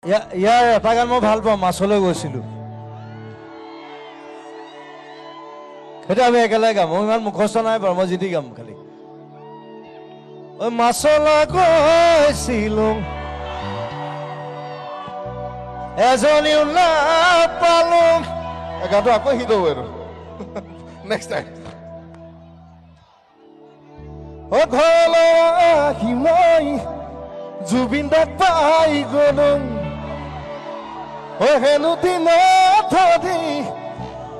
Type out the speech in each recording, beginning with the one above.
ইয়াৰ এটা গান মই ভাল পাওঁ, মাছলৈ গৈছিলো। সেইটো আমি একেলগে গাম। মই ইমান মুখস্থ নাই বাৰু, মই যি গাম খালি। ঐ মাছলৈ গৈছিলো, এজনীও নাপালো। গানটো আকৌ হিট হ'ব আৰু নেক্সট টাইম। ও ঘৰলৈ আহি মই জুবিন দাক পাই গলো। ও হেনো দিনত ধৰি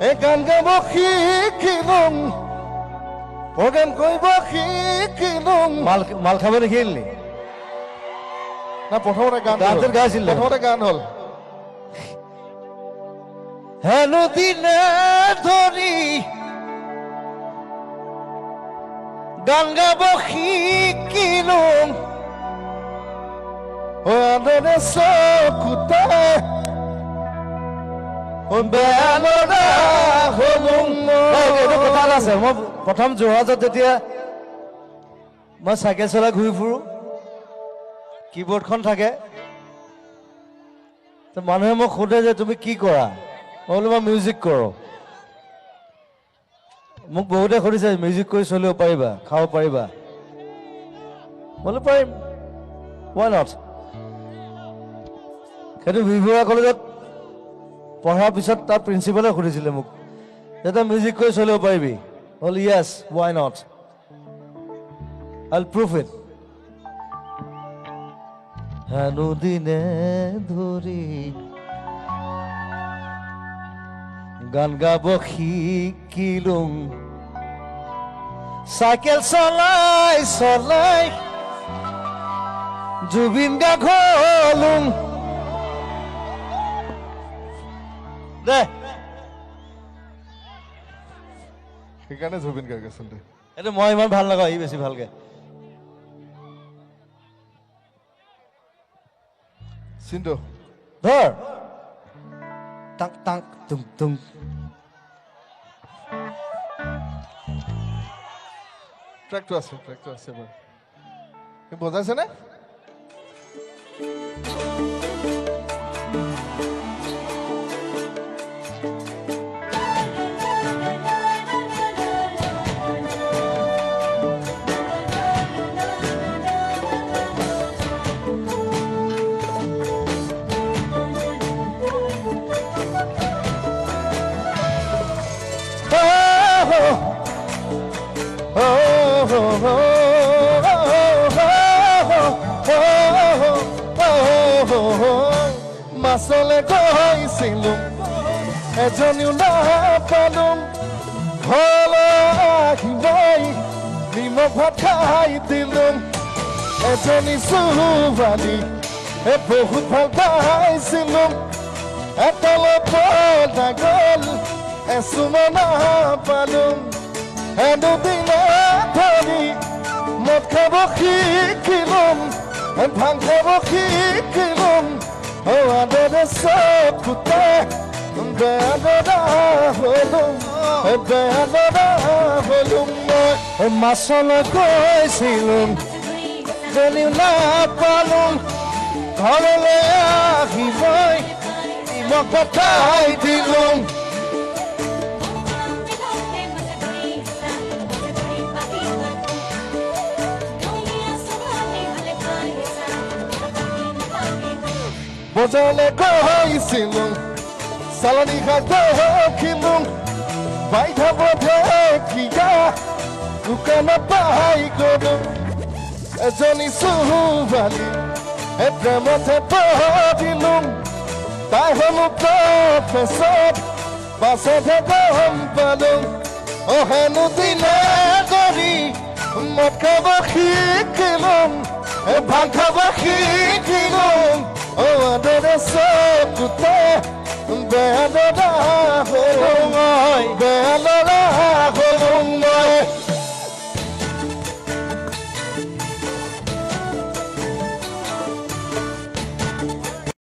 এই গান গাব শিকিলো, প্ৰগ্ৰেম কৰিব শিকিলো। মাল খাব দেখিলি না প্ৰথমতে গান গাইছিল, প্ৰথমতে গান হ'ল হেনো দিনে ধৰি গান গাব শিকিলো। আদৰে চকুতে বেয়া লগা হলো। এইটো কথা এটা আছে, মই প্ৰথম যোৰহাটত যেতিয়া মই চাইকেল চলাই ঘূৰি ফুৰো, কীবৰ্ডখন থাকে, মানুহে মোক সোধে যে তুমি কি কৰা? মই বোলো মই মিউজিক কৰোঁ। মোক বহুতে সুধিছে মিউজিক কৰি চলিব পাৰিবা, খাব পাৰিবা? বোলো পাৰিম, why not? সেইটো বিভুৱা কলেজত পঢ়াৰ পিছত তাৰ প্ৰিন্সিপালে সুধিছিলে মোক যে তই মিউজিক কৰি চলিব পাৰিবি? বোলো য়েছ, why not? I'll prove it. হেনো দিনে ধৰি গান গাব শিকিলো, চাইকেল চলাই চলাই জুবিন গাৰ্গ হলো। দে সেইকাৰণে জুবিন গাৰ্গ আচলতে। এইটো মই ইমান ভাল নাগাওঁ, ই বেছি ভালকে। চিন্তু ধৰ টাক টাক তুম তুম। ট্ৰেকটো আছে বাৰু। সি বজাইছেনে? মাছলৈ গৈছিলো, এজনীও নাপালো। ঘৰলৈ আহি মই নিমখ ভাত খাই দিলো। এজনী ছোৱালী বহুত ভাল পাইছিলো, এতলৈ পতা গ'ল এচুমা নাপালো। হেনো দিনে ধৰি মদ খাব শিকিলো, ভাং খাব শিকিলো। আদৰে চকুতে বেয়া লগা হলো, বেয়া লগা হলো। মই মাছলৈ গৈছিলো, এজনীও নাপালো। ঘৰলৈ আহি মই নিমখ ভাত খাই দিলো। বজাৰলৈ গৈছিলো, চালানী খাদ্য দেখিলো। বাইধা বধে কিয়া দোকানত পাই গলো। এজনী ছোৱালী প্ৰেমতে পৰিলো, তাই হলো প্ৰফেচৰ, পাছতহে গম পালো। হেনো দিনে ধৰি মদ খাব শিকিলো, ভাং খাব শিকিলো। আদৰে চকুতে বেয়া লগা